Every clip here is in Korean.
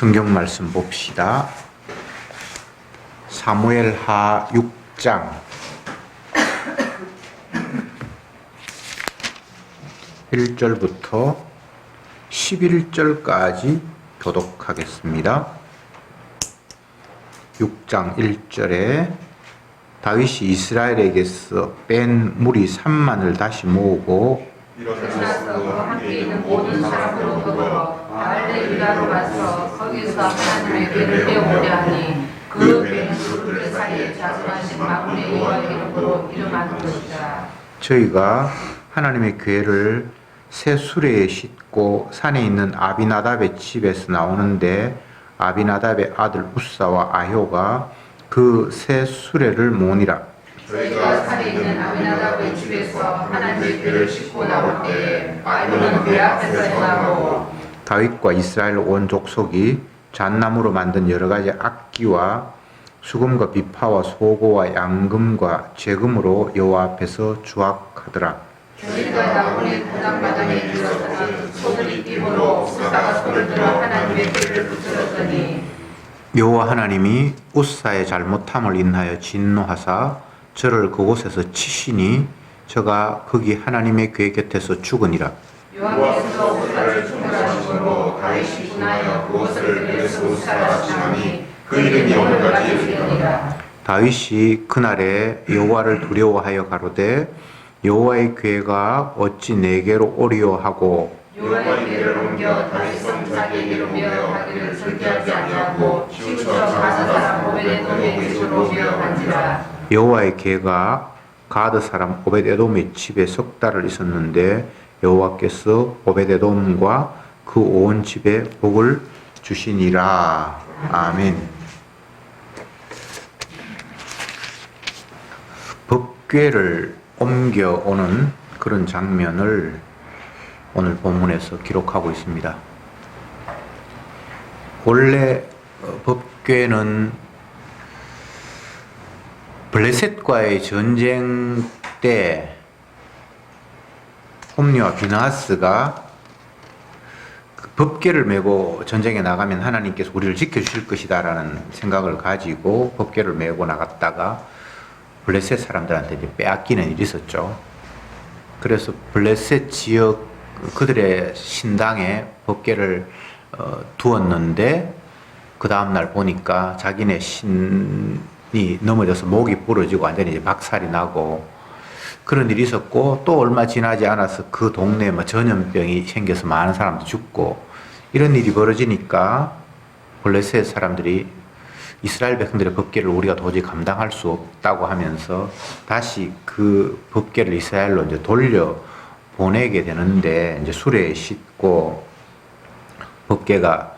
성경 말씀 봅시다. 사무엘하 6장 1절부터 11절까지 교독하겠습니다. 6장 1절에 다윗이 이스라엘에게서 뺀 무리 3만을 다시 모으고 일어나서 그와 함께 있는 모든 사람으로 더불어 바알레 유다로 가서 거기서 하나님의 괴를 배우려 하니 그 괴는 그들 사이에 자수하신 만군의 여호와의 이름으로 이름하는 것이다. 저희가 하나님의 괴를 새 수레에 싣고 산에 있는 아비나답의 집에서 나오는데 아비나답의 아들 우사와 아효가 그 새 수레를 모으니라. 저희가 산에 있는 아비나답의 집에서 하나님의 괴를 싣고 나올 때에 아효는 괴 앞에서 행하고 다윗과 이스라엘 온 족속이 잣나무로 만든 여러 가지 악기와 수금과 비파와 소고와 양금과 제금으로 여호와 앞에서 주악하더라. 저희가 나군의 분당마당에 이르렀더니 손을 입으로 우사가 손을 들어 하나님의 괴를 붙들었더니 여호와 하나님이 우사의 잘못함을 인하여 진노하사 저를 그곳에서 치시니 저가 거기 하나님의 괴 곁에서 죽으니라. 여호와께서 우사를 죽으라시므로 다윗이 분하여 그곳을 그래서 우사라 하시니 그 이름이 오늘까지 이르니라. 다윗이 그날에 여호와를 두려워하여 가로되 여호와의 괴가 어찌 내게로 오리요 하고 여호와의 괴를 옮겨 다윗 성자에게로 메어가기를 절대하지 아니하고 지우쳐 가드 사람 오베데돔의 집으로 메어간지라. 여호와의 괴가 가드 사람 오벳에돔의 집에 석 달을 있었는데 여호와께서 오벳에돔과 그 온 집에 복을 주시니라. 아멘. 법궤를 옮겨오는 그런 장면을 오늘 본문에서 기록하고 있습니다. 원래 법궤는 블레셋과의 전쟁 때 홈리와 비나하스가 그 법궤를 메고 전쟁에 나가면 하나님께서 우리를 지켜주실 것이다 라는 생각을 가지고 법궤를 메고 나갔다가 블레셋 사람들한테 이제 빼앗기는 일이 있었죠. 그래서 블레셋 지역 그들의 신당에 법궤를 두었는데 그 다음날 보니까 자기네 신이 넘어져서 목이 부러지고 완전히 이제 박살이 나고 그런 일이 있었고, 또 얼마 지나지 않아서 그 동네에 뭐 전염병이 생겨서 많은 사람도 죽고 이런 일이 벌어지니까 블레셋 사람들이 이스라엘 백성들의 법궤를 우리가 도저히 감당할 수 없다고 하면서 다시 그 법궤를 이스라엘로 이제 돌려 보내게 되는데, 이제 수레에 싣고 법궤가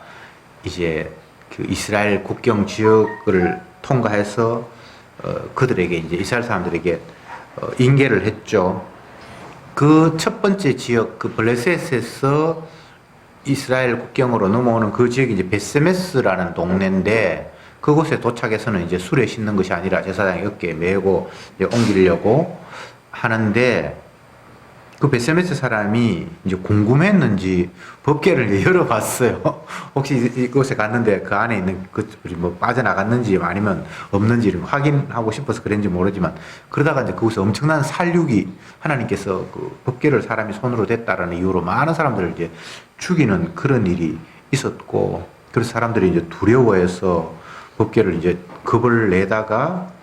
이제 그 이스라엘 국경 지역을 통과해서 그들에게 이제 이스라엘 사람들에게 인계를 했죠. 그 첫 번째 지역, 그 블레셋에서 이스라엘 국경으로 넘어오는 그 지역이 이제 베세메스라는 동네인데, 그곳에 도착해서는 이제 수레 싣는 것이 아니라 제사장이 어깨에 메고 이제 옮기려고 하는데, 그 베세메스 사람이 이제 궁금했는지 법궤를 열어봤어요. 혹시 이곳에 갔는데 그 안에 있는 뭐 빠져나갔는지 아니면 없는지 확인하고 싶어서 그랬는지 모르지만, 그러다가 이제 그곳에 엄청난 살육이 하나님께서 그 법궤를 사람이 손으로 댔다라는 이유로 많은 사람들을 이제 죽이는 그런 일이 있었고, 그래서 사람들이 이제 두려워해서 법궤를 이제 겁을 내다가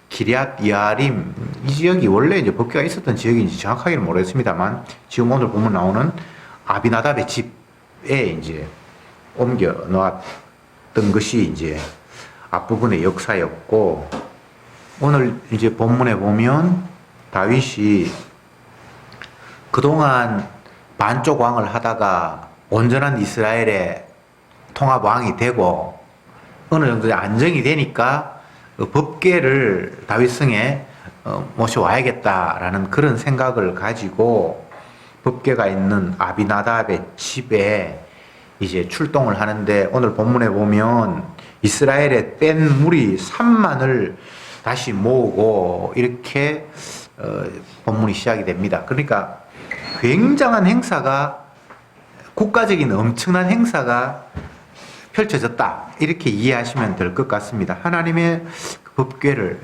기럇 야림, 이 지역이 원래 이제 법궤가 있었던 지역인지 정확하게는 모르겠습니다만, 지금 오늘 보면 나오는 아비나답의 집에 이제 옮겨 놓았던 것이 이제 앞부분의 역사였고, 오늘 이제 본문에 보면 다윗이 그동안 반쪽 왕을 하다가 온전한 이스라엘의 통합 왕이 되고 어느 정도 안정이 되니까 법궤를 다윗성에 모셔와야겠다라는 그런 생각을 가지고 법궤가 있는 아비나답의 집에 이제 출동을 하는데, 오늘 본문에 보면 이스라엘의 뺀 무리 3만을 다시 모으고 이렇게 본문이 시작이 됩니다. 그러니까 굉장한 행사가, 국가적인 엄청난 행사가 펼쳐졌다. 이렇게 이해하시면 될 것 같습니다. 하나님의 법궤를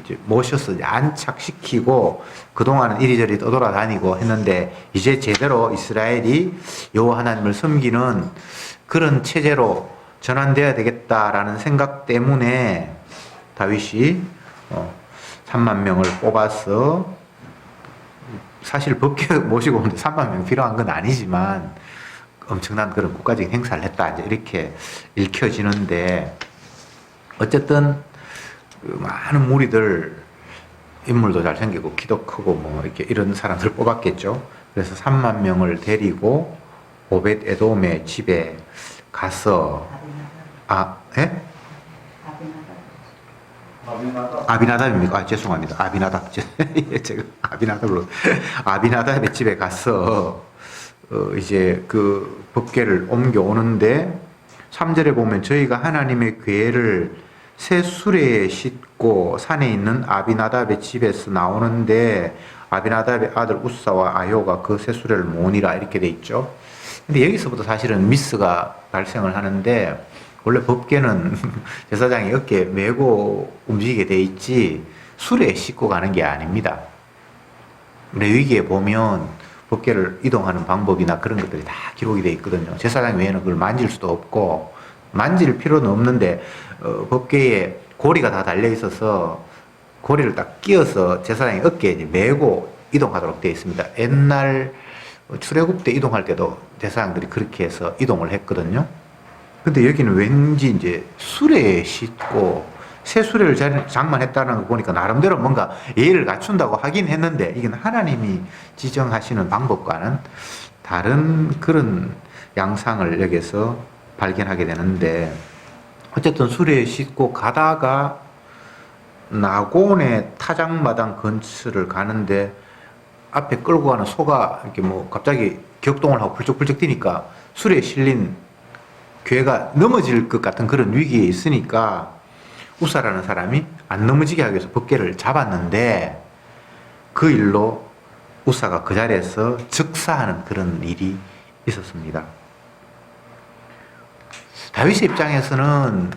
이제 모셔서 이제 안착시키고 그동안은 이리저리 떠돌아다니고 했는데 이제 제대로 이스라엘이 여호와 하나님을 섬기는 그런 체제로 전환되어야 되겠다라는 생각 때문에 다윗이 3만 명을 뽑아서 사실 법궤 모시고 오는데 3만 명 필요한 건 아니지만 엄청난 그런 국가적인 행사를 했다. 이제 이렇게 읽혀지는데 어쨌든 그 많은 무리들 인물도 잘생기고 키도 크고 뭐 이렇게 이런 사람들 뽑았겠죠. 그래서 3만 명을 데리고 오벳 에돔의 집에 가서 예? 아비나답입니까? 죄송합니다. 아비나답. 제가 아비나답의 집에 가서 이제 그 법궤를 옮겨오는데 3절에 보면 저희가 하나님의 궤를 새 수레에 싣고 산에 있는 아비나답의 집에서 나오는데 아비나답의 아들 우사와 아효가 그 새 수레를 모으니라 이렇게 돼 있죠. 근데 여기서부터 사실은 미스가 발생을 하는데 원래 법궤는 제사장이 어깨에 메고 움직이게 돼 있지 수레에 싣고 가는 게 아닙니다. 레위기에 보면 법궤를 이동하는 방법이나 그런 것들이 다 기록이 돼 있거든요. 제사장 외에는 그걸 만질 수도 없고 만질 필요는 없는데 법궤에 고리가 다 달려 있어서 고리를 딱 끼워서 제사장이 어깨에 메고 이동하도록 되어 있습니다. 옛날 출애굽 때 이동할 때도 제사장들이 그렇게 해서 이동을 했거든요. 근데 여기는 왠지 이제 수레에 싣고 새 수레를 장만했다는 거 보니까 나름대로 뭔가 예의를 갖춘다고 하긴 했는데 이건 하나님이 지정하시는 방법과는 다른 그런 양상을 여기서 발견하게 되는데 어쨌든 수레에 싣고 가다가 나곤의 타작마당 근처를 가는데 앞에 끌고 가는 소가 이렇게 뭐 갑자기 격동을 하고 훌쩍훌쩍 뛰니까 수레에 실린 괴가 넘어질 것 같은 그런 위기에 있으니까 우사라는 사람이 안 넘어지게 하기 위해서 법궤를 잡았는데 그 일로 우사가 그 자리에서 즉사하는 그런 일이 있었습니다. 다윗의 입장에서는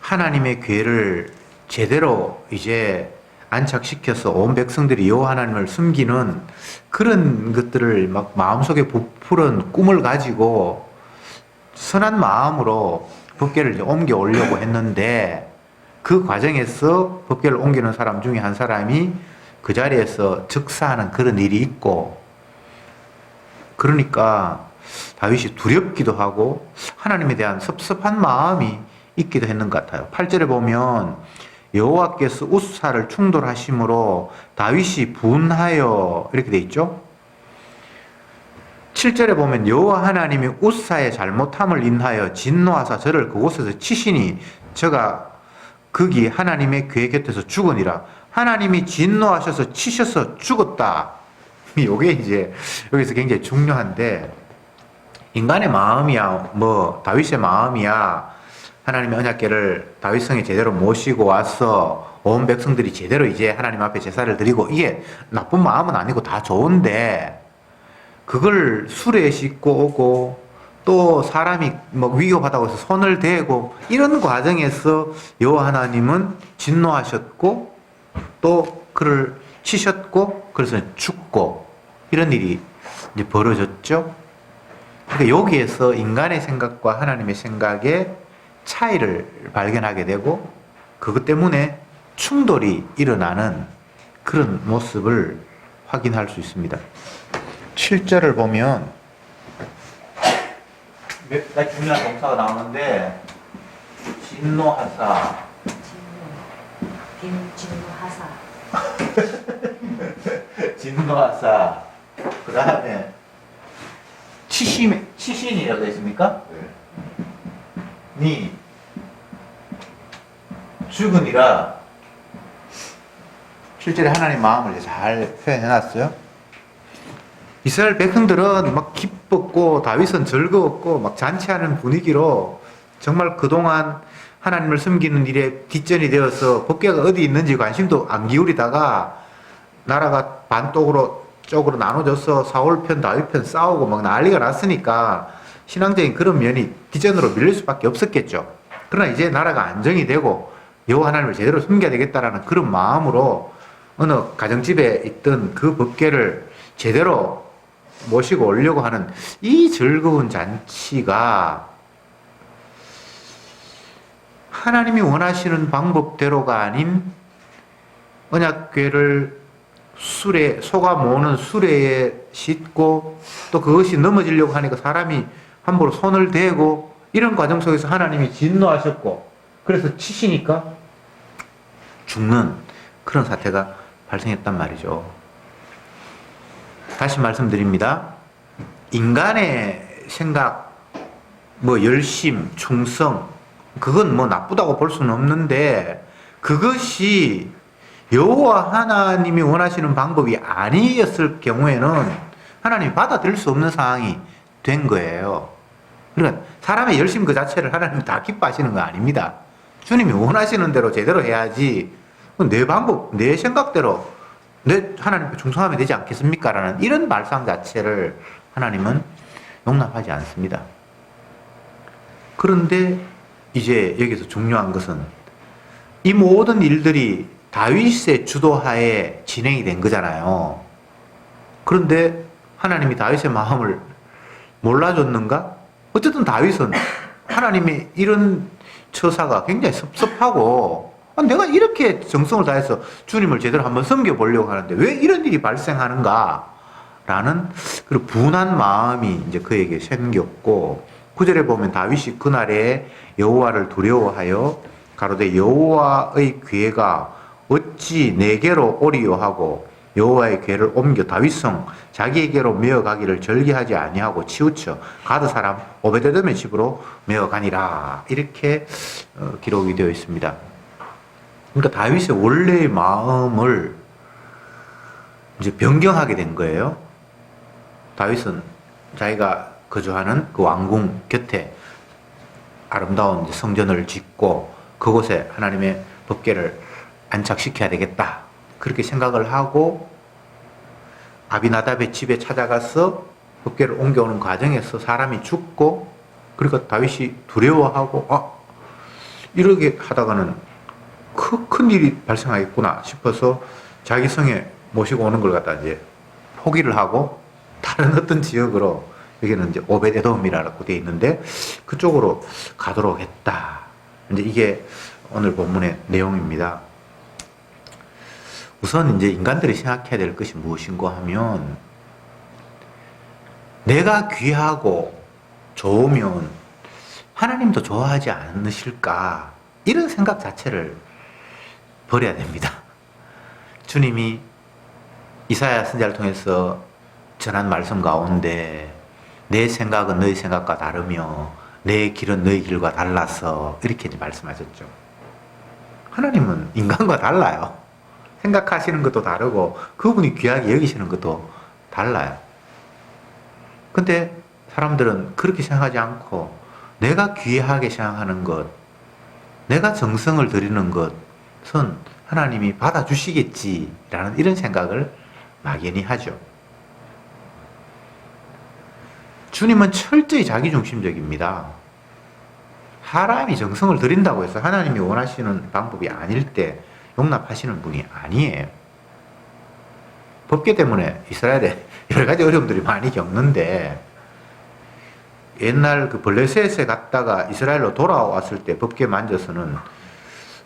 하나님의 궤를 제대로 이제 안착시켜서 온 백성들이 여호와 하나님을 섬기는 그런 것들을 막 마음속에 부풀은 꿈을 가지고 선한 마음으로 법궤를 이제 옮겨 오려고 했는데 그 과정에서 법궤를 옮기는 사람 중에 한 사람이 그 자리에서 즉사하는 그런 일이 있고 그러니까 다윗이 두렵기도 하고 하나님에 대한 섭섭한 마음이 있기도 했는 것 같아요. 8절에 보면 여호와께서 우사를 충돌하심으로 다윗이 분하여 이렇게 돼 있죠. 7절에 보면 여호와 하나님이 우사의 잘못함을 인하여 진노하사 저를 그곳에서 치시니 저가 거기 하나님의 궤 곁에서 죽으니라. 하나님이 진노하셔서 치셔서 죽었다. 이게 이제 여기서 굉장히 중요한데 인간의 마음이야 뭐 다윗의 마음이야 하나님의 언약궤를 다윗성에 제대로 모시고 와서 온 백성들이 제대로 이제 하나님 앞에 제사를 드리고 이게 나쁜 마음은 아니고 다 좋은데 그걸 수레에 싣고 오고 또 사람이 뭐 위협하다고 해서 손을 대고 이런 과정에서 여호와 하나님은 진노하셨고 또 그를 치셨고 그래서 죽고 이런 일이 이제 벌어졌죠. 그러니까 여기에서 인간의 생각과 하나님의 생각의 차이를 발견하게 되고 그것 때문에 충돌이 일어나는 그런 모습을 확인할 수 있습니다. 7절을 보면 몇 가지 중요한 동사가 나오는데 진노하사 진노하사 그 다음에 치신이라고 되어 있습니까? 니 죽으니라. 실제로 하나님 마음을 잘 표현해놨어요. 이스라엘 백성들은 막 기뻤고 다윗은 즐거웠고 막 잔치하는 분위기로 정말 그동안 하나님을 섬기는 일에 뒷전이 되어서 법궤가 어디 있는지 관심도 안 기울이다가 나라가 반쪽으로 나눠져서 사울 편 다윗 편 싸우고 막 난리가 났으니까 신앙적인 그런 면이 기전으로 밀릴 수밖에 없었겠죠. 그러나 이제 나라가 안정이 되고 여호와 하나님을 제대로 섬겨야 되겠다라는 그런 마음으로 어느 가정집에 있던 그 법궤를 제대로 모시고 오려고 하는 이 즐거운 잔치가 하나님이 원하시는 방법대로가 아닌 언약궤를 수레, 소가 모으는 수레에 싣고 또 그것이 넘어지려고 하니까 사람이 함부로 손을 대고 이런 과정 속에서 하나님이 진노하셨고 그래서 치시니까 죽는 그런 사태가 발생했단 말이죠. 다시 말씀드립니다. 인간의 생각, 열심, 충성, 그건 나쁘다고 볼 수는 없는데 그것이 여호와 하나님이 원하시는 방법이 아니었을 경우에는 하나님이 받아들일 수 없는 상황이 된 거예요. 그러니까 사람의 열심 그 자체를 하나님이 다 기뻐하시는 거 아닙니다. 주님이 원하시는 대로 제대로 해야지 내 방법, 내 생각대로 내 하나님께 충성하면 되지 않겠습니까? 라는 이런 말상 자체를 하나님은 용납하지 않습니다. 그런데 이제 여기서 중요한 것은 이 모든 일들이 다윗의 주도하에 진행이 된 거잖아요. 그런데 하나님이 다윗의 마음을 몰라줬는가? 어쨌든 다윗은 하나님의 이런 처사가 굉장히 섭섭하고 내가 이렇게 정성을 다해서 주님을 제대로 한번 섬겨보려고 하는데 왜 이런 일이 발생하는가? 라는 그런 분한 마음이 이제 그에게 생겼고 9절에 보면 다윗이 그날에 여호와를 두려워하여 가로되 여호와의 궤가 어찌 내게로 오리요 하고 여호와의 궤를 옮겨 다윗성 자기에게로 메어가기를 절개하지 아니하고 치우쳐 가드 사람 오베데돔의 집으로 메어가니라 이렇게 기록이 되어 있습니다. 그러니까 다윗의 원래의 마음을 이제 변경하게 된 거예요. 다윗은 자기가 거주하는 그 왕궁 곁에 아름다운 성전을 짓고 그곳에 하나님의 법궤를 안착시켜야 되겠다. 그렇게 생각을 하고 아비나답의 집에 찾아가서 법궤를 옮겨오는 과정에서 사람이 죽고 그러니까 다윗이 두려워하고 이렇게 하다가는 큰 일이 발생하겠구나 싶어서 자기 성에 모시고 오는 걸 갖다 이제 포기를 하고 다른 어떤 지역으로 여기는 이제 오베데돔이라고 되어 있는데 그쪽으로 가도록 했다. 이제 이게 오늘 본문의 내용입니다. 우선 이제 인간들이 생각해야 될 것이 무엇인가 하면 내가 귀하고 좋으면 하나님도 좋아하지 않으실까 이런 생각 자체를 버려야 됩니다. 주님이 이사야 선지자를 통해서 전한 말씀 가운데 내 생각은 너희 생각과 다르며 내 길은 너희 길과 달라서 이렇게 말씀하셨죠. 하나님은 인간과 달라요. 생각하시는 것도 다르고 그분이 귀하게 여기시는 것도 달라요. 근데 사람들은 그렇게 생각하지 않고 내가 귀하게 생각하는 것, 내가 정성을 들이는 것은 하나님이 받아주시겠지라는 이런 생각을 막연히 하죠. 주님은 철저히 자기중심적입니다. 사람이 정성을 들인다고 해서 하나님이 원하시는 방법이 아닐 때 용납하시는 분이 아니에요. 법궤 때문에 이스라엘에 여러 가지 어려움들이 많이 겪는데 옛날 그 블레셋에 갔다가 이스라엘로 돌아왔을 때 법궤 만져서는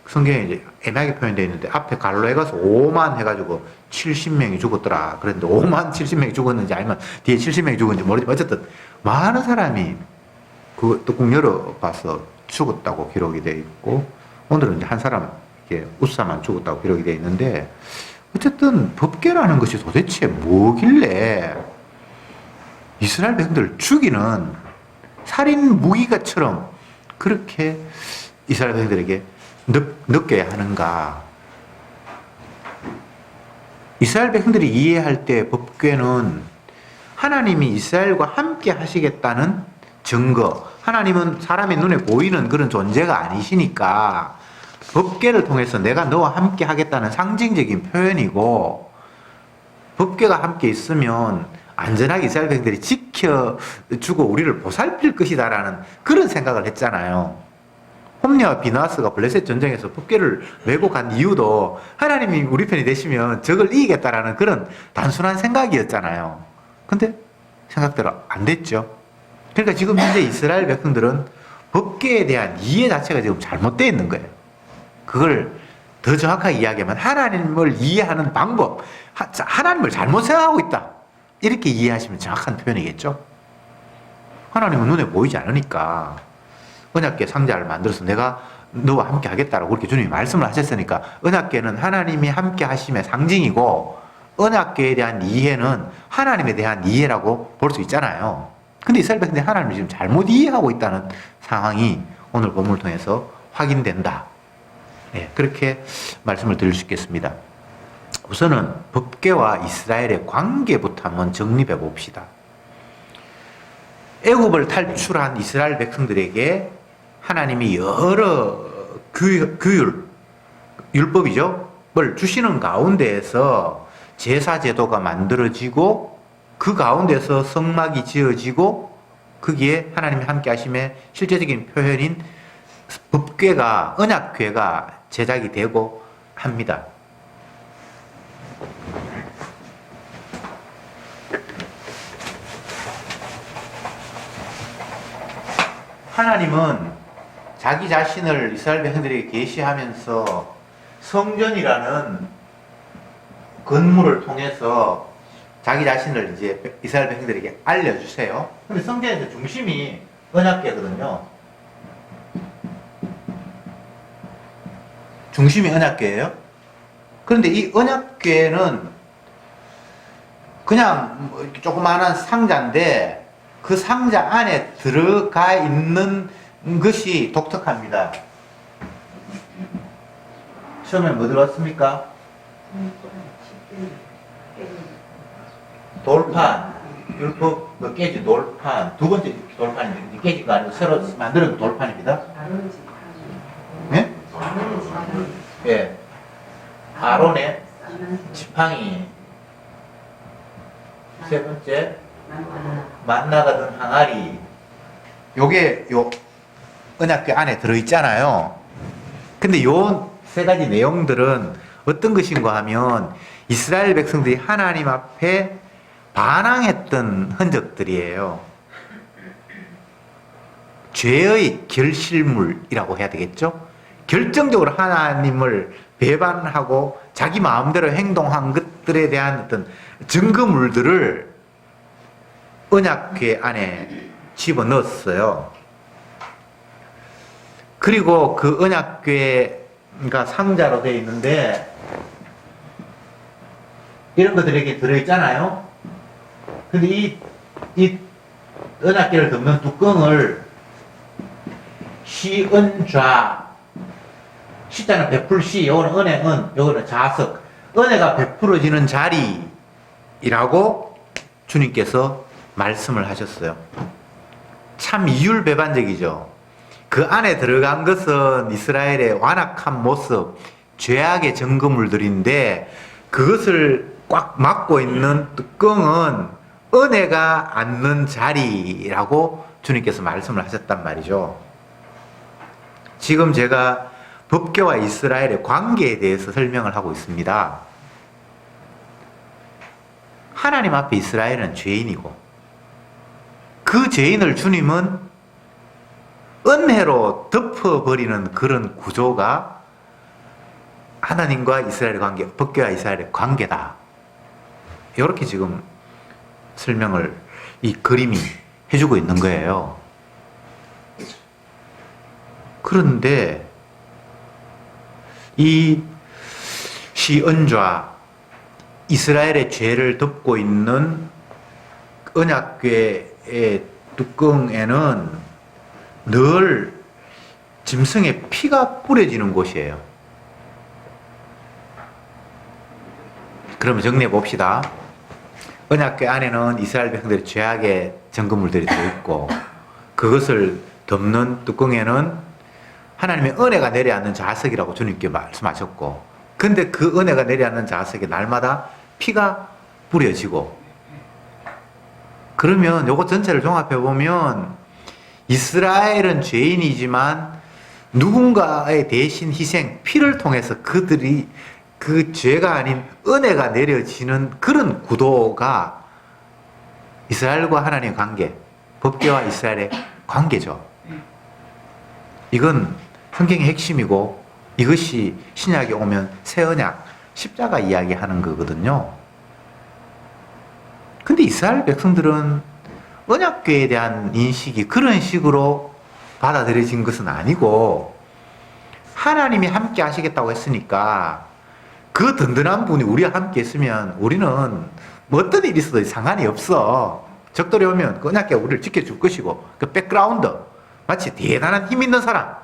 성경에 이제 애매하게 표현되어 있는데 앞에 갈로에 가서 5만 해가지고 70명이 죽었더라. 그랬는데 5만 70명이 죽었는지 아니면 뒤에 70명이 죽었는지 모르지만 어쨌든 많은 사람이 그 뚜껑 열어봐서 죽었다고 기록이 되어 있고 오늘은 이제 한 사람 이렇게 우사만 죽었다고 기록이 되어 있는데 어쨌든 법궤라는 것이 도대체 뭐길래 이스라엘 백성들을 죽이는 살인 무기가처럼 그렇게 이스라엘 백성들에게 느껴야 하는가? 이스라엘 백성들이 이해할 때 법궤는 하나님이 이스라엘과 함께 하시겠다는 증거, 하나님은 사람의 눈에 보이는 그런 존재가 아니시니까 법궤를 통해서 내가 너와 함께 하겠다는 상징적인 표현이고 법궤가 함께 있으면 안전하게 이스라엘 백성들이 지켜주고 우리를 보살필 것이다라는 그런 생각을 했잖아요. 홈리와 비나스가 블레셋 전쟁에서 법궤를 메고 간 이유도 하나님이 우리 편이 되시면 적을 이기겠다라는 그런 단순한 생각이었잖아요. 근데 생각대로 안 됐죠. 그러니까 지금 현재 이스라엘 백성들은 법궤에 대한 이해 자체가 지금 잘못되어 있는 거예요. 그걸 더 정확하게 이야기하면 하나님을 이해하는 방법, 하나님을 잘못 생각하고 있다. 이렇게 이해하시면 정확한 표현이겠죠. 하나님은 눈에 보이지 않으니까 언약궤 상자를 만들어서 내가 너와 함께 하겠다라고 그렇게 주님이 말씀을 하셨으니까 언약궤는 하나님이 함께 하심의 상징이고 언약궤에 대한 이해는 하나님에 대한 이해라고 볼 수 있잖아요. 근데 이스라엘 백성들이 하나님을 지금 잘못 이해하고 있다는 상황이 오늘 본문을 통해서 확인된다. 네, 그렇게 말씀을 드릴 수 있겠습니다. 우선은 법궤와 이스라엘의 관계부터 한번 정립해 봅시다. 애굽을 탈출한 이스라엘 백성들에게 하나님이 여러 율법이죠. 을 주시는 가운데에서 제사 제도가 만들어지고 그 가운데서 성막이 지어지고 거기에 하나님이 함께 하심의 실제적인 표현인 법궤가 언약궤가 제작이 되고 합니다. 하나님은 자기 자신을 이스라엘 백성들에게 계시하면서 성전이라는 건물을 통해서 자기 자신을 이제 이스라엘 백성들에게 알려주세요. 근데 성전에서 중심이 언약궤거든요. 중심이 언약궤예요. 그런데 이 언약궤는 그냥 이렇게 조그마한 상자인데 그 상자 안에 들어가 있는 것이 독특합니다. 처음에 뭐 들어왔습니까? 돌판, 율법 뭐 깨지 돌판, 두 번째 돌판인데 깨지가 아니고 새로 만드는 돌판입니다. 네? 예. 아론의 지팡이. 세 번째 만나가 든 항아리. 요게 요 언약궤 안에 들어있잖아요. 근데 요 세 가지 내용들은 어떤 것인가 하면 이스라엘 백성들이 하나님 앞에 반항했던 흔적들이에요. 죄의 결실물이라고 해야 되겠죠? 결정적으로 하나님을 배반하고 자기 마음대로 행동한 것들에 대한 어떤 증거물들을 언약궤 안에 집어넣었어요. 그리고 그 언약궤가 상자로 되어 있는데 이런 것들이 들어있잖아요. 근데 이 언약궤를 덮는 뚜껑을 시은좌, 시자는 베풀시, 요거는 은혜은, 요거는 자석, 은혜가 베풀어지는 자리라고 주님께서 말씀을 하셨어요. 참 이율배반적이죠. 그 안에 들어간 것은 이스라엘의 완악한 모습, 죄악의 증거물들인데 그것을 꽉 막고 있는 뚜껑은 은혜가 앉는 자리라고 주님께서 말씀을 하셨단 말이죠. 지금 제가 법궤와 이스라엘의 관계에 대해서 설명을 하고 있습니다. 하나님 앞에 이스라엘은 죄인이고 그 죄인을 주님은 은혜로 덮어버리는 그런 구조가 하나님과 이스라엘의 관계, 법궤와 이스라엘의 관계다. 이렇게 지금 설명을 이 그림이 해주고 있는 거예요. 그런데 이 시은좌, 이스라엘의 죄를 덮고 있는 언약궤의 뚜껑에는 늘 짐승의 피가 뿌려지는 곳이에요. 그러면 정리해 봅시다. 언약궤 안에는 이스라엘 백성들의 죄악의 증거물들이 들어있고 그것을 덮는 뚜껑에는 하나님의 은혜가 내려앉는 자석이라고 주님께 말씀하셨고, 근데 그 은혜가 내려앉는 자석에 날마다 피가 뿌려지고 그러면 요거 전체를 종합해 보면 이스라엘은 죄인이지만 누군가의 대신 희생, 피를 통해서 그들이 그 죄가 아닌 은혜가 내려지는 그런 구도가 이스라엘과 하나님의 관계, 법계와 이스라엘의 관계죠. 이건 성경의 핵심이고 이것이 신약에 오면 새 언약, 십자가 이야기하는 거거든요. 근데 이스라엘 백성들은 언약궤에 대한 인식이 그런 식으로 받아들여진 것은 아니고 하나님이 함께 하시겠다고 했으니까 그 든든한 분이 우리와 함께 있으면 우리는 뭐 어떤 일이 있어도 상관이 없어. 적들이 오면 그 언약궤가 우리를 지켜줄 것이고 그 백그라운드 마치 대단한 힘 있는 사람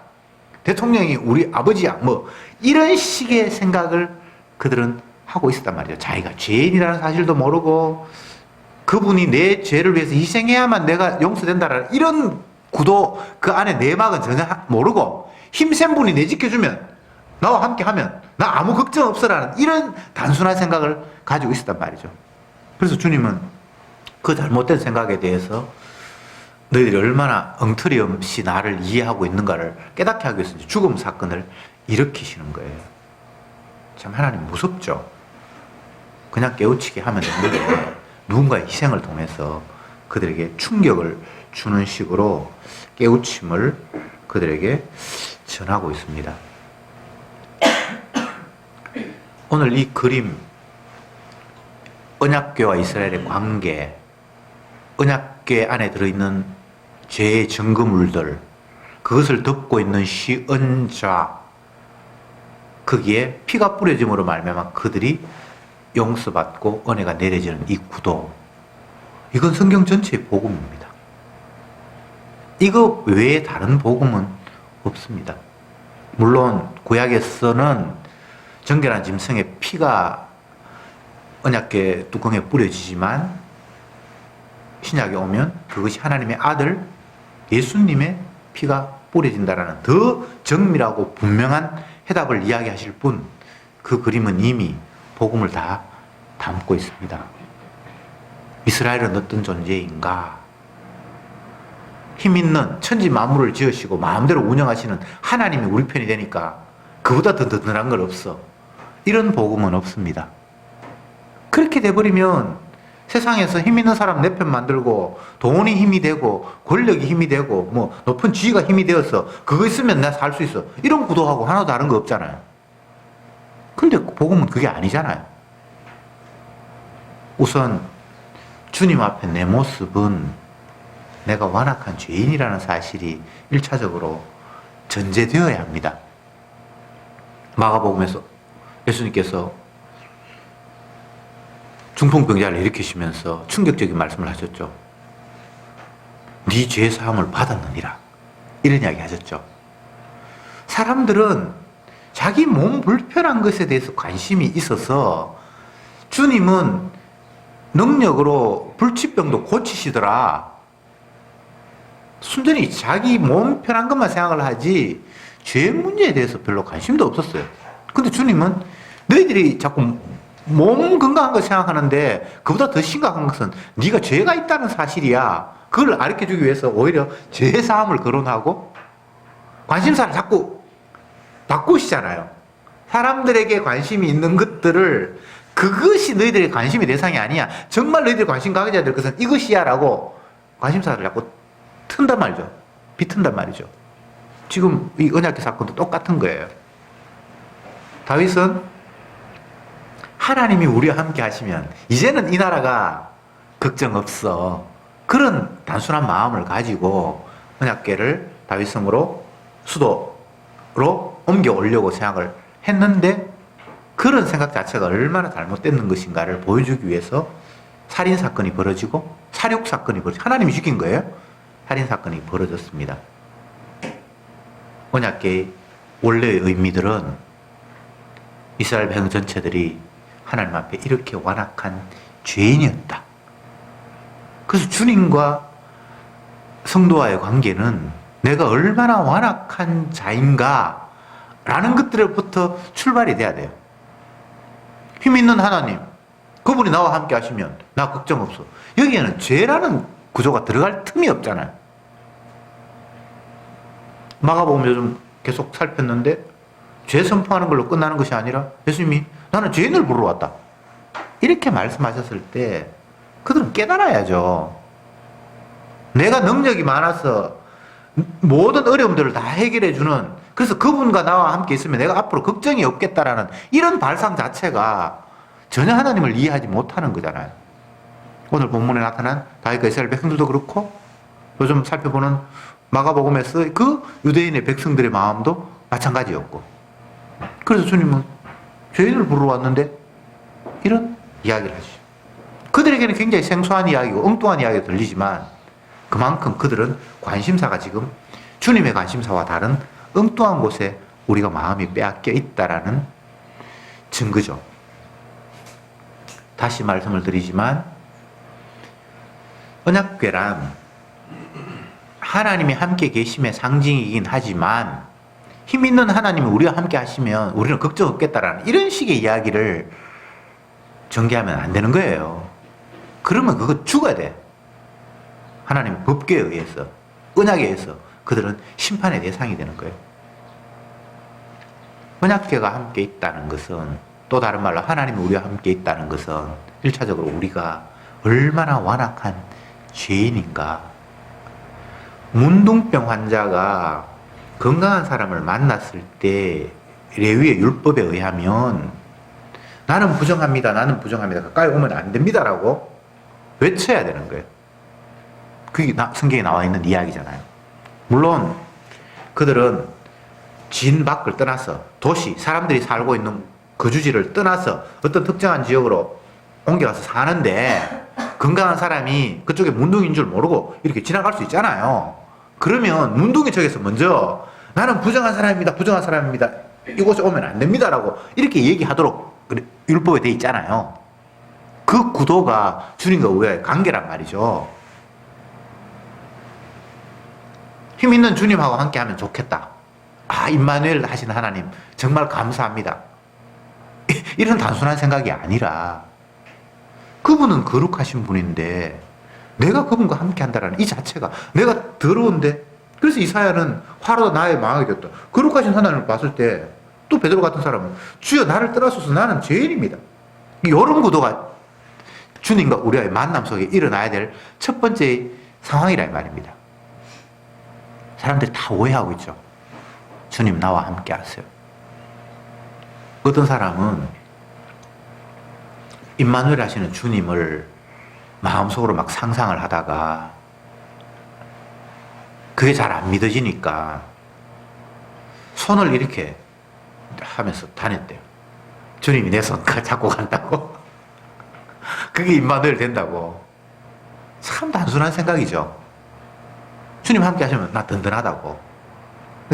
대통령이 우리 아버지야 뭐 이런 식의 생각을 그들은 하고 있었단 말이죠. 자기가 죄인이라는 사실도 모르고 그분이 내 죄를 위해서 희생해야만 내가 용서된다라는 이런 구도 그 안에 내막은 전혀 모르고 힘센 분이 내 지켜주면 나와 함께 하면 나 아무 걱정 없어라는 이런 단순한 생각을 가지고 있었단 말이죠. 그래서 주님은 그 잘못된 생각에 대해서 너희들이 얼마나 엉터리 없이 나를 이해하고 있는가를 깨닫게 하기 위해서 죽음 사건을 일으키시는 거예요. 참 하나님 무섭죠. 그냥 깨우치게 하면 되는데 누군가의 희생을 통해서 그들에게 충격을 주는 식으로 깨우침을 그들에게 전하고 있습니다. 오늘 이 그림, 언약궤와 이스라엘의 관계, 언약궤 안에 들어있는 죄의 증거물들, 그것을 덮고 있는 시언자, 거기에 피가 뿌려짐으로 말미암아 그들이 용서받고 은혜가 내려지는 이 구도, 이건 성경 전체의 복음입니다. 이거 외에 다른 복음은 없습니다. 물론 구약에서는 정결한 짐승의 피가 언약궤 뚜껑에 뿌려지지만 신약에 오면 그것이 하나님의 아들 예수님의 피가 뿌려진다라는 더 정밀하고 분명한 해답을 이야기하실 분, 그 그림은 이미 복음을 다 담고 있습니다. 이스라엘은 어떤 존재인가? 힘 있는 천지 만물을 지으시고 마음대로 운영하시는 하나님이 우리 편이 되니까 그보다 더 든든한 걸 없어. 이런 복음은 없습니다. 그렇게 돼버리면 세상에서 힘 있는 사람 내 편 만들고 돈이 힘이 되고 권력이 힘이 되고 뭐 높은 지위가 힘이 되어서 그거 있으면 나 살 수 있어. 이런 구도하고 하나도 다른 거 없잖아요. 근데 복음은 그게 아니잖아요. 우선 주님 앞에 내 모습은 내가 완악한 죄인이라는 사실이 1차적으로 전제되어야 합니다. 마가복음에서 예수님께서 중풍병자를 일으키시면서 충격적인 말씀을 하셨죠. 네 죄 사함을 받았느니라. 이런 이야기 하셨죠. 사람들은 자기 몸 불편한 것에 대해서 관심이 있어서 주님은 능력으로 불치병도 고치시더라. 순전히 자기 몸 편한 것만 생각을 하지 죄 문제에 대해서 별로 관심도 없었어요. 근데 주님은 너희들이 자꾸 몸 건강한 거 생각하는데 그보다 더 심각한 것은 네가 죄가 있다는 사실이야. 그걸 가르쳐주기 위해서 오히려 죄 사함을 거론하고 관심사를 자꾸 바꾸시잖아요. 사람들에게 관심이 있는 것들을 그것이 너희들의 관심의 대상이 아니야. 정말 너희들이 관심 가져야 될 것은 이것이야 라고 관심사를 자꾸 튼단 말이죠. 비튼단 말이죠. 지금 이 언약궤 사건도 똑같은 거예요. 다윗은 하나님이 우리와 함께 하시면 이제는 이 나라가 걱정 없어. 그런 단순한 마음을 가지고 언약궤를 다윗성으로 수도로 옮겨 오려고 생각을 했는데 그런 생각 자체가 얼마나 잘못된 것인가를 보여주기 위해서 살인사건이 벌어지고 살육사건이 벌어지고 하나님이 죽인 거예요. 살인사건이 벌어졌습니다. 언약궤의 원래의 의미들은 이스라엘 백성 전체들이 하나님 앞에 이렇게 완악한 죄인이었다. 그래서 주님과 성도와의 관계는 내가 얼마나 완악한 자인가 라는 것들부터 출발이 돼야 돼요. 힘 있는 하나님, 그분이 나와 함께 하시면 나 걱정 없어. 여기에는 죄라는 구조가 들어갈 틈이 없잖아요. 마가복음 요즘 계속 살폈는데 죄 선포하는 걸로 끝나는 것이 아니라 예수님이 나는 죄인을 부르러 왔다. 이렇게 말씀하셨을 때 그들은 깨달아야죠. 내가 능력이 많아서 모든 어려움들을 다 해결해 주는, 그래서 그분과 나와 함께 있으면 내가 앞으로 걱정이 없겠다라는 이런 발상 자체가 전혀 하나님을 이해하지 못하는 거잖아요. 오늘 본문에 나타난 다윗과 이스라엘 백성들도 그렇고 요즘 살펴보는 마가복음에서 그 유대인의 백성들의 마음도 마찬가지였고, 그래서 주님은 죄인을 부르러 왔는데 이런 이야기를 하시죠. 그들에게는 굉장히 생소한 이야기고 엉뚱한 이야기가 들리지만 그만큼 그들은 관심사가 지금 주님의 관심사와 다른 엉뚱한 곳에 우리가 마음이 빼앗겨 있다라는 증거죠. 다시 말씀을 드리지만 언약궤란 하나님이 함께 계심의 상징이긴 하지만 힘 있는 하나님이 우리와 함께 하시면 우리는 걱정 없겠다라는 이런 식의 이야기를 전개하면 안 되는 거예요. 그러면 그거 죽어야 돼. 하나님 법궤에 의해서, 언약에 의해서 그들은 심판의 대상이 되는 거예요. 언약궤가 함께 있다는 것은, 또 다른 말로 하나님이 우리와 함께 있다는 것은 1차적으로 우리가 얼마나 완악한 죄인인가. 문둥병 환자가 건강한 사람을 만났을 때 레위의 율법에 의하면 나는 부정합니다, 나는 부정합니다, 가까이 오면 안 됩니다라고 외쳐야 되는 거예요. 그게 성경에 나와 있는 이야기잖아요. 물론 그들은 진 밖을 떠나서 도시, 사람들이 살고 있는 거주지를 떠나서 어떤 특정한 지역으로 옮겨가서 사는데 건강한 사람이 그쪽에 문둥인 줄 모르고 이렇게 지나갈 수 있잖아요. 그러면 문둥이 쪽에서 먼저 나는 부정한 사람입니다, 부정한 사람입니다, 이곳에 오면 안 됩니다라고 이렇게 얘기하도록 율법에 돼 있잖아요. 그 구도가 주님과 우리의 관계란 말이죠. 힘 있는 주님하고 함께 하면 좋겠다. 아, 임마누엘 하시는 하나님 정말 감사합니다. 이런 단순한 생각이 아니라 그분은 거룩하신 분인데 내가 그분과 함께 한다는 이 자체가 내가 더러운데, 그래서 이사야는 화로 나의 망하게 됐다. 거룩하신 하나님을 봤을 때 또 베드로 같은 사람은 주여 나를 떠나소서 나는 죄인입니다. 이런 구도가 주님과 우리의 만남 속에 일어나야 될 첫 번째 상황이란 말입니다. 사람들이 다 오해하고 있죠. 주님 나와 함께 하세요. 어떤 사람은 임마누엘 하시는 주님을 마음속으로 막 상상을 하다가 그게 잘 안 믿어지니까 손을 이렇게 하면서 다녔대요. 주님이 내 손 잡고 간다고. 그게 임마누엘 된다고. 참 단순한 생각이죠. 주님 함께 하시면 나 든든하다고.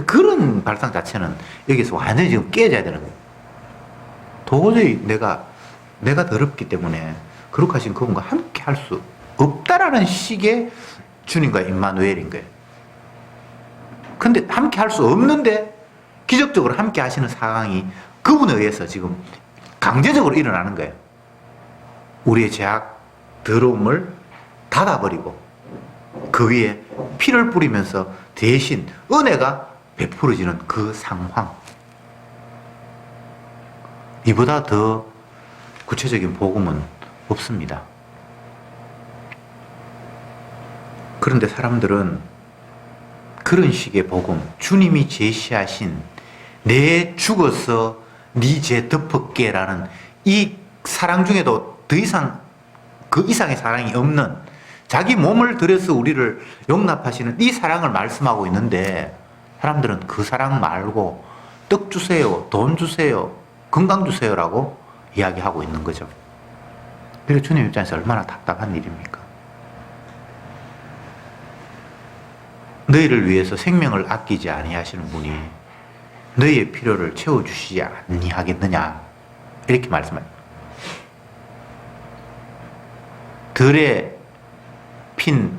그런 발상 자체는 여기서 완전히 지금 깨져야 되는 거예요. 도저히 내가 더럽기 때문에 거룩하신 그분과 함께 할 수 없다라는 식의 주님과 임마누엘인 거예요. 근데 함께 할 수 없는데 기적적으로 함께 하시는 상황이 그분에 의해서 지금 강제적으로 일어나는 거예요. 우리의 죄악, 더러움을 닫아버리고 그 위에 피를 뿌리면서 대신 은혜가 베풀어지는 그 상황. 이보다 더 구체적인 복음은 없습니다. 그런데 사람들은 그런 식의 복음, 주님이 제시하신 내 죽어서 네 죄 덮을게라는 이 사랑 중에도 더 이상 그 이상의 사랑이 없는, 자기 몸을 들여서 우리를 용납하시는 이 사랑을 말씀하고 있는데 사람들은 그 사랑 말고 떡 주세요, 돈 주세요, 건강 주세요라고 이야기하고 있는 거죠. 그래서 주님 입장에서 얼마나 답답한 일입니까? 너희를 위해서 생명을 아끼지 아니하시는 분이 너희의 필요를 채워주시지 아니하겠느냐, 이렇게 말씀합니다. 들에 핀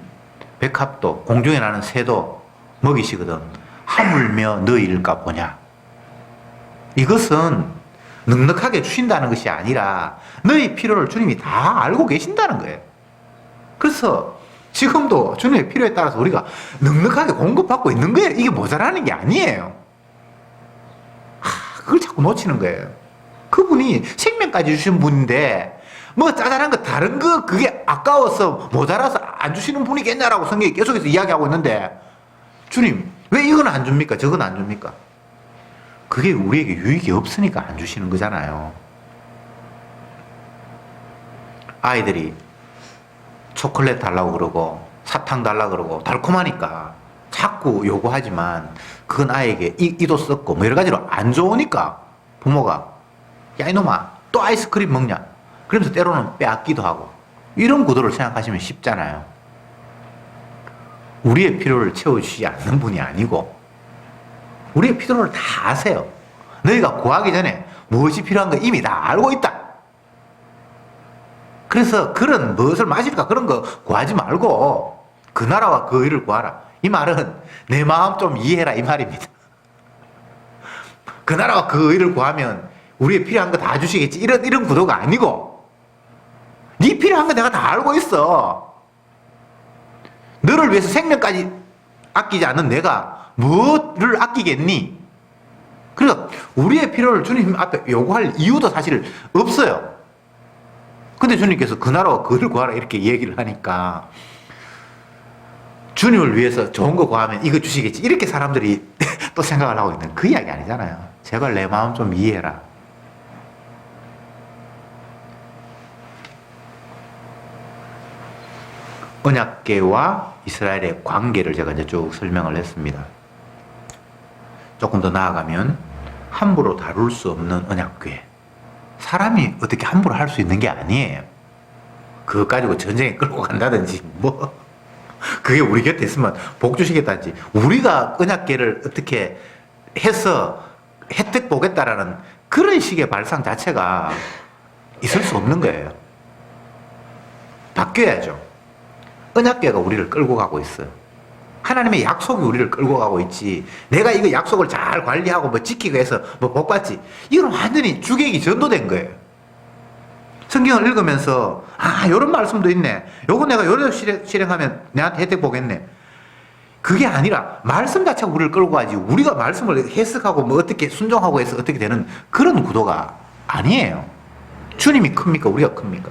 백합도 공중에 나는 새도 먹이시거든 하물며 너희일까 보냐. 이것은 넉넉하게 주신다는 것이 아니라 너희 필요를 주님이 다 알고 계신다는 거예요. 그래서 지금도 주님의 필요에 따라서 우리가 넉넉하게 공급받고 있는 거예요. 이게 모자라는 게 아니에요. 그걸 자꾸 놓치는 거예요. 그분이 생명까지 주신 분인데 뭐 짜잘한 거 다른 거 그게 아까워서 모자라서 안 주시는 분이겠냐라고 성경이 계속해서 이야기하고 있는데 주님 왜 이건 안 줍니까? 저건 안 줍니까? 그게 우리에게 유익이 없으니까 안 주시는 거잖아요. 아이들이 초콜릿 달라고 그러고 사탕 달라고 그러고 달콤하니까 자꾸 요구하지만 그건 아이에게 이도 썩고 뭐 여러 가지로 안 좋으니까 부모가 야 이놈아 또 아이스크림 먹냐 그러면서 때로는 빼앗기도 하고 이런 구도를 생각하시면 쉽잖아요. 우리의 필요를 채워주시지 않는 분이 아니고 우리의 필요를 다 아세요. 너희가 구하기 전에 무엇이 필요한 거 이미 다 알고 있다. 그래서 그런 무엇을 마실까 그런 거 구하지 말고 그 나라와 그 의를 구하라. 이 말은 내 마음 좀 이해해라 이 말입니다. 그 나라와 그 의를 구하면 우리의 필요한 거 다 주시겠지 이런 구도가 아니고 네 필요한 거 내가 다 알고 있어. 너를 위해서 생명까지 아끼지 않는 내가 무엇을 아끼겠니? 그러니까 우리의 필요를 주님 앞에 요구할 이유도 사실 없어요. 근데 주님께서 그 나라와 그를 구하라 이렇게 얘기를 하니까 주님을 위해서 좋은 거 구하면 이거 주시겠지 이렇게 사람들이 또 생각을 하고 있는 그 이야기 아니잖아요. 제발 내 마음 좀 이해해라. 언약궤와 이스라엘의 관계를 제가 이제 쭉 설명을 했습니다. 조금 더 나아가면 함부로 다룰 수 없는 언약궤. 사람이 어떻게 함부로 할 수 있는 게 아니에요. 그거 가지고 전쟁에 끌고 간다든지 뭐 그게 우리 곁에 있으면 복 주시겠다든지 우리가 언약궤를 어떻게 해서 혜택 보겠다라는 그런 식의 발상 자체가 있을 수 없는 거예요. 바뀌어야죠. 언약궤가 우리를 끌고 가고 있어요. 하나님의 약속이 우리를 끌고 가고 있지. 내가 이거 약속을 잘 관리하고 뭐 지키고 해서 뭐 복받지. 이건 완전히 주객이 전도된 거예요. 성경을 읽으면서 요런 말씀도 있네. 요거 내가 요래 실행하면 내한테 혜택 보겠네. 그게 아니라 말씀 자체가 우리를 끌고 가지. 우리가 말씀을 해석하고 뭐 어떻게 순종하고 해서 어떻게 되는 그런 구도가 아니에요. 주님이 큽니까? 우리가 큽니까?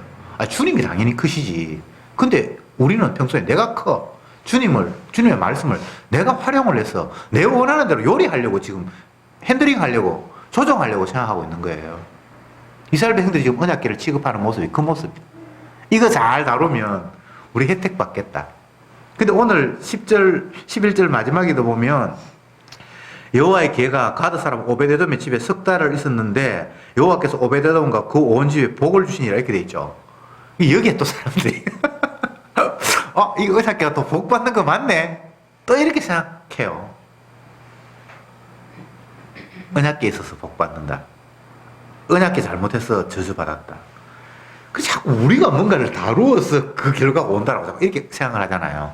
주님이 당연히 크시지. 근데 우리는 평소에 내가 커. 주님의 말씀을 내가 활용을 해서 내 원하는 대로 요리하려고 지금 핸들링 하려고 조정하려고 생각하고 있는 거예요. 이스라엘 백성들이 지금 언약궤를 취급하는 모습이 그 모습이에요. 이거 잘 다루면 우리 혜택 받겠다. 근데 오늘 10절, 11절 마지막에도 보면 여호와의 궤가 가드 사람 오베데돔의 집에 석 달을 있었는데 여호와께서 오베데돔과 그 온 집에 복을 주시니라 이렇게 돼 있죠. 여기에 또 사람들이 이거 언약궤가 또 복 받는 거 맞네. 또 이렇게 생각해요. 언약궤에 있어서 복 받는다. 언약궤 잘못해서 저주받았다. 그래서 자꾸 우리가 뭔가를 다루어서 그 결과가 온다라고 자꾸 이렇게 생각을 하잖아요.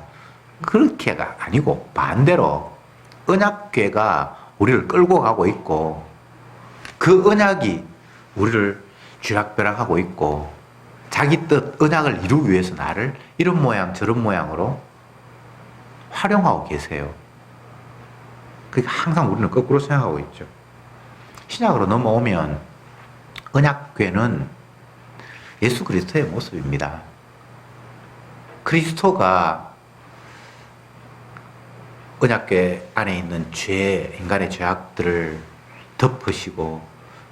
그렇게가 아니고 반대로 언약궤가 우리를 끌고 가고 있고 그 언약이 우리를 쥐락펴락하고 있고 자기 뜻 언약을 이루기 위해서 나를 이런 모양 저런 모양으로 활용하고 계세요. 그러니까 항상 우리는 거꾸로 생각하고 있죠. 신약으로 넘어오면 언약궤는 예수 그리스도의 모습입니다. 그리스도가 언약궤 안에 있는 인간의 죄악들을 덮으시고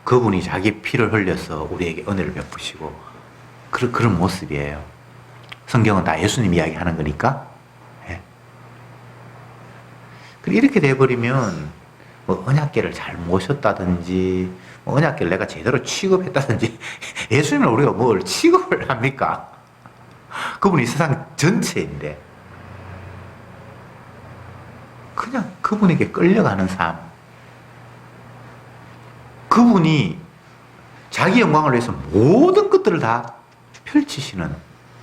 그분이 자기 피를 흘려서 우리에게 은혜를 베푸시고 그런 모습이에요. 성경은 다 예수님 이야기 하는 거니까. 예. 이렇게 돼버리면 뭐 언약궤를 잘 모셨다든지 뭐 언약궤를 내가 제대로 취급했다든지 예수님을 우리가 뭘 취급을 합니까? 그분이 세상 전체인데 그냥 그분에게 끌려가는 삶. 그분이 자기 영광을 위해서 모든 것들을 다 펼치시는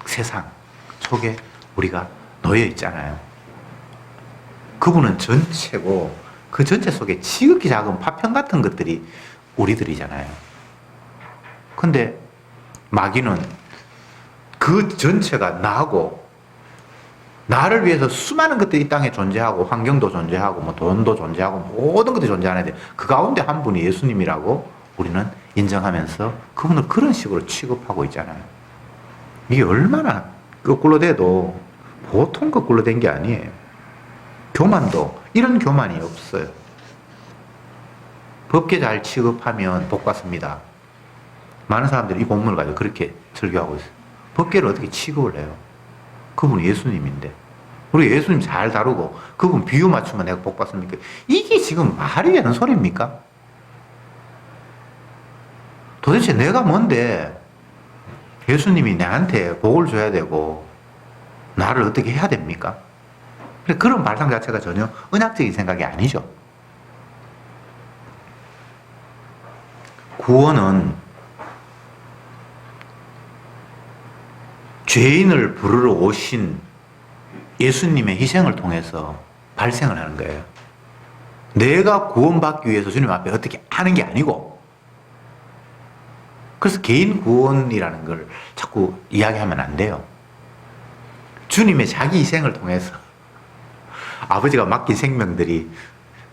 세상 속에 우리가 놓여 있잖아요. 그분은 전체고 그 전체 속에 지극히 작은 파편 같은 것들이 우리들이잖아요. 근데 마귀는 그 전체가 나하고 나를 위해서 수많은 것들이 이 땅에 존재하고 환경도 존재하고 뭐 돈도 존재하고 모든 것들이 존재하는데 그 가운데 한 분이 예수님이라고 우리는 인정하면서 그분을 그런 식으로 취급하고 있잖아요. 이게 얼마나 거꾸로 돼도 보통 거꾸로 된 게 아니에요. 교만도 이런 교만이 없어요. 법계 잘 취급하면 복 받습니다. 많은 사람들이 이 본문을 가지고 그렇게 설교하고 있어요. 법계를 어떻게 취급을 해요? 그분은 예수님인데. 우리 예수님 잘 다루고 그분 비유 맞추면 내가 복 받습니까? 이게 지금 말이 되는 소리입니까? 도대체 내가 뭔데 예수님이 나한테 복을 줘야 되고 나를 어떻게 해야 됩니까? 그런 발상 자체가 전혀 은학적인 생각이 아니죠. 구원은 죄인을 부르러 오신 예수님의 희생을 통해서 발생을 하는 거예요. 내가 구원받기 위해서 주님 앞에 어떻게 하는 게 아니고, 그래서 개인 구원이라는 걸 자꾸 이야기하면 안 돼요. 주님의 자기 희생을 통해서 아버지가 맡긴 생명들이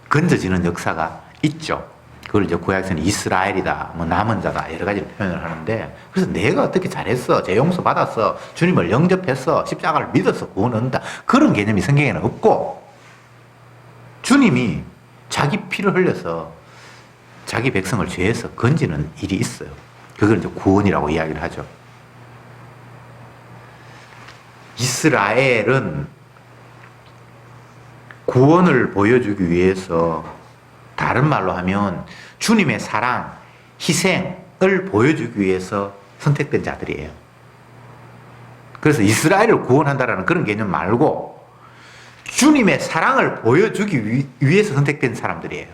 건져지는 역사가 있죠. 그걸 이제 구약에서는 이스라엘이다, 뭐 남은 자다, 여러 가지로 표현을 하는데, 그래서 내가 어떻게 잘했어, 죄 용서 받았어, 주님을 영접했어, 십자가를 믿어서 구원 얻는다, 그런 개념이 성경에는 없고, 주님이 자기 피를 흘려서 자기 백성을 죄에서 건지는 일이 있어요. 그걸 이제 구원이라고 이야기를 하죠. 이스라엘은 구원을 보여주기 위해서, 다른 말로 하면 주님의 사랑, 희생을 보여주기 위해서 선택된 자들이에요. 그래서 이스라엘을 구원한다라는 그런 개념 말고 주님의 사랑을 보여주기 위해서 선택된 사람들이에요.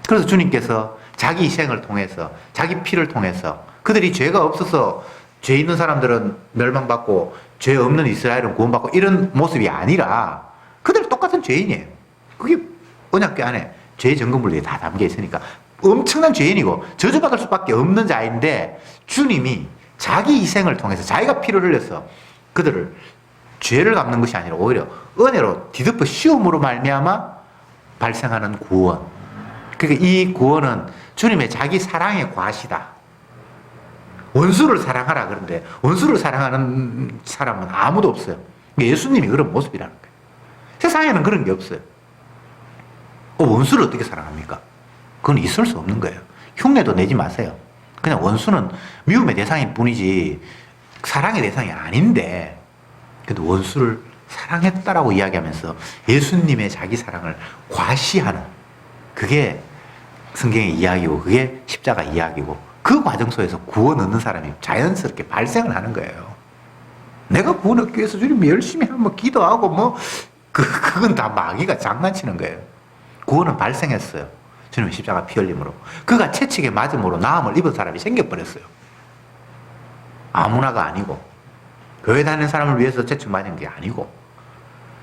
그래서 주님께서 자기 희생을 통해서, 자기 피를 통해서, 그들이 죄가 없어서 죄 있는 사람들은 멸망받고 죄 없는 이스라엘은 구원받고 이런 모습이 아니라 그들 똑같은 죄인이에요. 그게 언약궤 안에 죄 증거물들이 다 담겨 있으니까 엄청난 죄인이고 저주받을 수밖에 없는 자인데, 주님이 자기 희생을 통해서 자기가 피를 흘려서 그들을 죄를 갚는 것이 아니라 오히려 은혜로 뒤덮어 씌움으로 말미암아 발생하는 구원. 그러니까 이 구원은 주님의 자기 사랑의 과시다. 원수를 사랑하라 그런데 원수를 사랑하는 사람은 아무도 없어요. 예수님이 그런 모습이라는 거예요. 세상에는 그런 게 없어요. 원수를 어떻게 사랑합니까? 그건 있을 수 없는 거예요. 흉내도 내지 마세요. 그냥 원수는 미움의 대상일 뿐이지 사랑의 대상이 아닌데, 그래도 원수를 사랑했다라고 이야기하면서 예수님의 자기 사랑을 과시하는, 그게 성경의 이야기고 그게 십자가 이야기고, 그 과정 속에서 구원 얻는 사람이 자연스럽게 발생을 하는 거예요. 내가 구원 얻기 위해서 주님 열심히 한번 기도하고 그건 다 마귀가 장난치는 거예요. 구원은 발생했어요. 주님의 십자가 피 흘림으로. 그가 채찍에 맞음으로 나음을 입은 사람이 생겨버렸어요. 아무나가 아니고, 교회 다니는 사람을 위해서 채찍 맞은 게 아니고,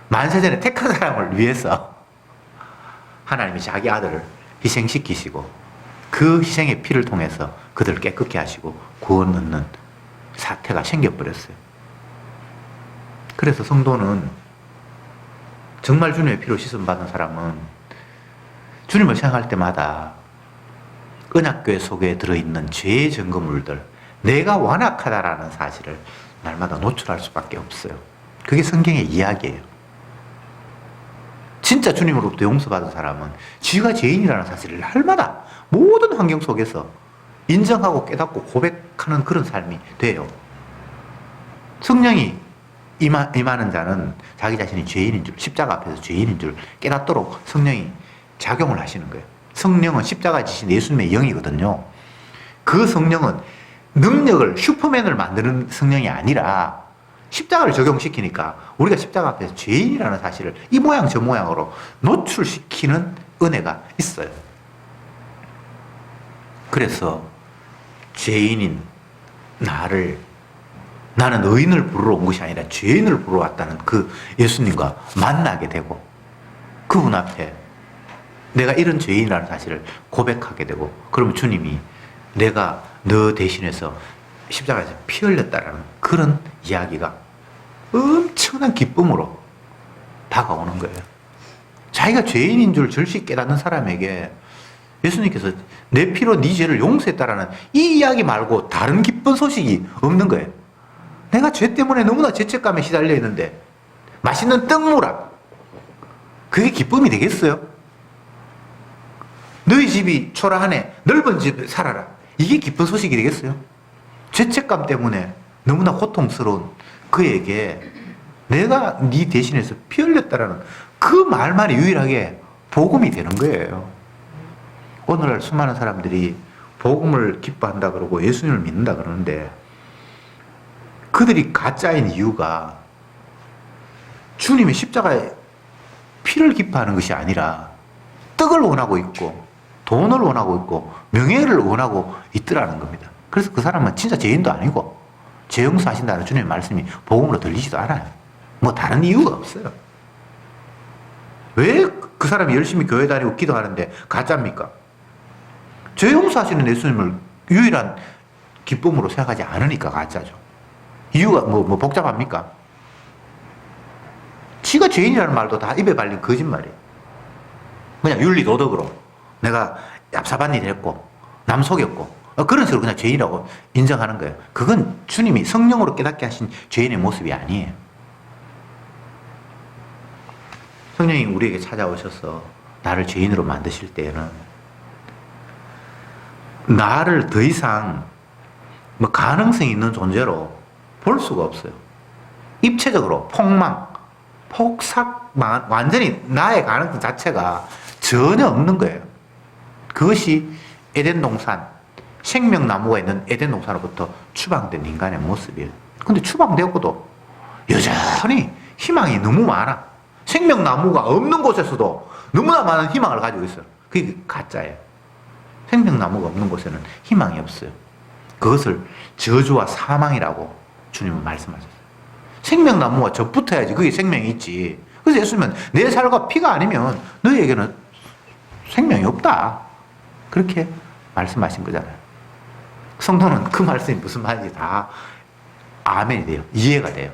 만세전에 택한 사람을 위해서 하나님이 자기 아들을 희생시키시고 그 희생의 피를 통해서 그들을 깨끗게 하시고 구원 얻는 사태가 생겨버렸어요. 그래서 성도는, 정말 주님의 피로 씻음받은 사람은 주님을 생각할 때마다 언약궤 속에 들어있는 죄의 증거물들, 내가 완악하다라는 사실을 날마다 노출할 수밖에 없어요. 그게 성경의 이야기예요. 진짜 주님으로부터 용서받은 사람은 지가 죄인이라는 사실을 날마다 모든 환경 속에서 인정하고 깨닫고 고백하는 그런 삶이 돼요. 성령이 임하는 자는 자기 자신이 죄인인 줄, 십자가 앞에서 죄인인 줄 깨닫도록 성령이 작용을 하시는 거예요. 성령은 십자가 지신 예수님의 영이거든요. 그 성령은 능력을, 슈퍼맨을 만드는 성령이 아니라 십자가를 적용시키니까 우리가 십자가 앞에서 죄인이라는 사실을 이 모양 저 모양으로 노출시키는 은혜가 있어요. 그래서 죄인인 나는 의인을 부르러 온 것이 아니라 죄인을 부르러 왔다는 그 예수님과 만나게 되고, 그분 앞에 내가 이런 죄인이라는 사실을 고백하게 되고, 그러면 주님이 내가 너 대신해서 십자가에서 피 흘렸다라는 그런 이야기가 엄청난 기쁨으로 다가오는 거예요. 자기가 죄인인 줄 절실히 깨닫는 사람에게 예수님께서 내 피로 네 죄를 용서했다라는 이 이야기 말고 다른 기쁜 소식이 없는 거예요. 내가 죄 때문에 너무나 죄책감에 시달려 있는데 맛있는 떡 무라. 그게 기쁨이 되겠어요? 너희 집이 초라하네. 넓은 집에 살아라. 이게 기쁜 소식이 되겠어요? 죄책감 때문에 너무나 고통스러운 그에게 내가 네 대신해서 피 흘렸다라는 그 말만이 유일하게 복음이 되는 거예요. 오늘날 수많은 사람들이 복음을 기뻐한다 그러고 예수님을 믿는다 그러는데 그들이 가짜인 이유가 주님의 십자가에 피를 기뻐하는 것이 아니라 떡을 원하고 있고 돈을 원하고 있고 명예를 원하고 있더라는 겁니다. 그래서 그 사람은 진짜 죄인도 아니고 죄 용서하신다는 주님의 말씀이 복음으로 들리지도 않아요. 뭐 다른 이유가 없어요. 왜 그 사람이 열심히 교회 다니고 기도하는데 가짜입니까? 죄 용서하시는 예수님을 유일한 기쁨으로 생각하지 않으니까 가짜죠. 이유가 뭐 복잡합니까? 지가 죄인이라는 말도 다 입에 발린 거짓말이에요. 그냥 윤리 도덕으로 내가 얍삽한 일 했고 남 속였고 그런 식으로 그냥 죄인이라고 인정하는 거예요. 그건 주님이 성령으로 깨닫게 하신 죄인의 모습이 아니에요. 성령이 우리에게 찾아오셔서 나를 죄인으로 만드실 때에는 나를 더 이상 뭐 가능성이 있는 존재로 볼 수가 없어요. 입체적으로 폭망, 폭삭, 완전히 나의 가능성 자체가 전혀 없는 거예요. 그것이 에덴 동산, 생명나무가 있는 에덴 동산으로부터 추방된 인간의 모습이에요. 근데 추방되고도 여전히 희망이 너무 많아. 생명나무가 없는 곳에서도 너무나 많은 희망을 가지고 있어요. 그게 가짜예요. 생명나무가 없는 곳에는 희망이 없어요. 그것을 저주와 사망이라고 주님은 말씀하셨어요. 생명나무와 접붙어야지 그게 생명이 있지. 그래서 예수님은 내 살과 피가 아니면 너희에게는 생명이 없다. 그렇게 말씀하신 거잖아요. 성도는 그 말씀이 무슨 말인지 다 아멘이 돼요. 이해가 돼요.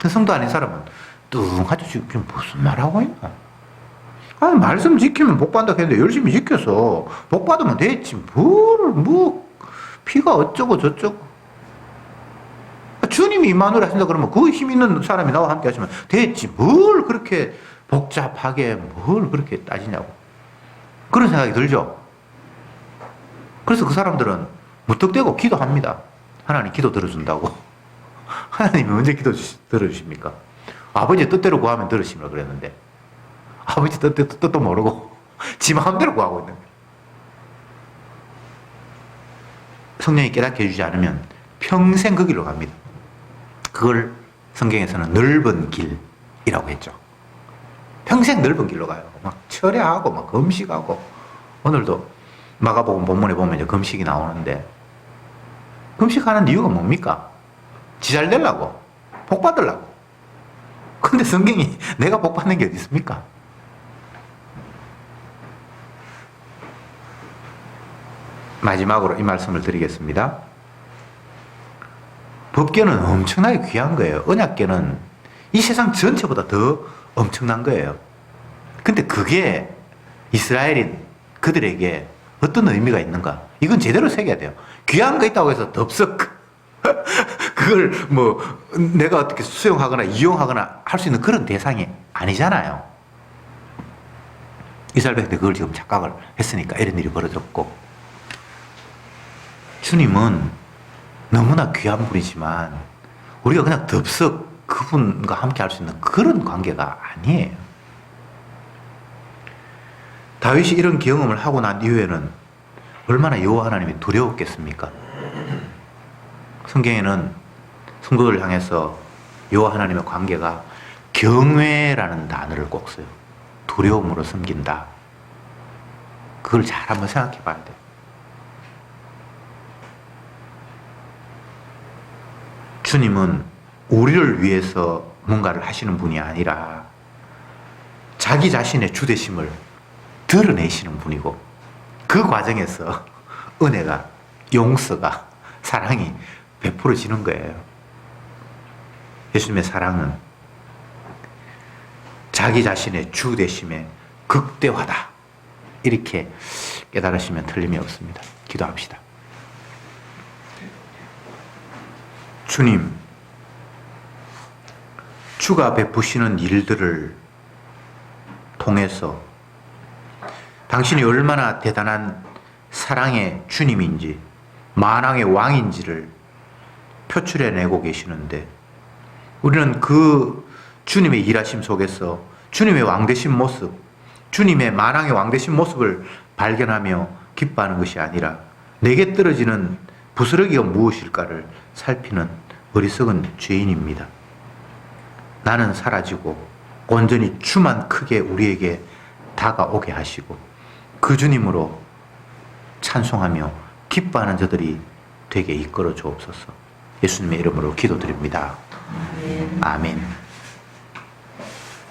성도 아닌 사람은 뚱하죠. 지금 무슨 말하고 있나? 아니, 말씀 지키면 복 받는다 했는데 열심히 지켜서 복 받으면 됐지. 피가 어쩌고 저쩌고. 주님이 임마누엘 하신다 그러면 그 힘 있는 사람이 나와 함께 하시면 됐지. 뭘 그렇게 복잡하게 뭘 그렇게 따지냐고. 그런 생각이 들죠. 그래서 그 사람들은 무턱대고 기도합니다. 하나님 기도 들어준다고. 하나님이 언제 기도 들어주십니까? 아버지 뜻대로 구하면 들으시라 그랬는데 아버지 뜻도 모르고 지 마음대로 구하고 있는 거예요. 성령이 깨닫게 해주지 않으면 평생 그 길로 갑니다. 그걸 성경에서는 넓은 길이라고 했죠. 평생 넓은 길로 가요. 막 철야하고 막 금식하고 오늘도 마가복음 본문에 보면 이제 금식이 나오는데 금식하는 이유가 뭡니까? 지 잘 되려고 복 받으려고. 근데 성경이 내가 복 받는 게 어디 있습니까? 마지막으로 이 말씀을 드리겠습니다. 법궤는 엄청나게 귀한 거예요. 언약궤는 이 세상 전체보다 더 엄청난 거예요. 근데 그게 이스라엘인 그들에게 어떤 의미가 있는가? 이건 제대로 새겨야 돼요. 귀한 거 있다고 해서 덥석 그걸 뭐 내가 어떻게 수용하거나 이용하거나 할 수 있는 그런 대상이 아니잖아요. 이스라엘 백성들이 그걸 지금 착각을 했으니까 이런 일이 벌어졌고, 주님은 너무나 귀한 분이지만 우리가 그냥 덥석 그분과 함께 할 수 있는 그런 관계가 아니에요. 다윗이 이런 경험을 하고 난 이후에는 얼마나 여호와 하나님이 두려웠겠습니까? 성경에는 성도들을 향해서 여호와 하나님의 관계가 경외라는 단어를 꼭 써요. 두려움으로 섬긴다. 그걸 잘 한번 생각해 봐야 돼요. 주님은 우리를 위해서 뭔가를 하시는 분이 아니라 자기 자신의 주되심을 드러내시는 분이고 그 과정에서 은혜가 용서가, 사랑이 베풀어지는 거예요. 예수님의 사랑은 자기 자신의 주 되심에 극대화다. 이렇게 깨달으시면 틀림이 없습니다. 기도합시다. 주님, 주가 베푸시는 일들을 통해서 당신이 얼마나 대단한 사랑의 주님인지, 만왕의 왕인지를 표출해내고 계시는데, 우리는 그 주님의 일하심 속에서 주님의 왕되신 모습, 주님의 만왕의 왕되신 모습을 발견하며 기뻐하는 것이 아니라 내게 떨어지는 부스러기가 무엇일까를 살피는 어리석은 죄인입니다. 나는 사라지고 온전히 주만 크게 우리에게 다가오게 하시고 그 주님으로 찬송하며 기뻐하는 저들이 되게 이끌어 주옵소서. 예수님의 이름으로 기도드립니다. 아멘.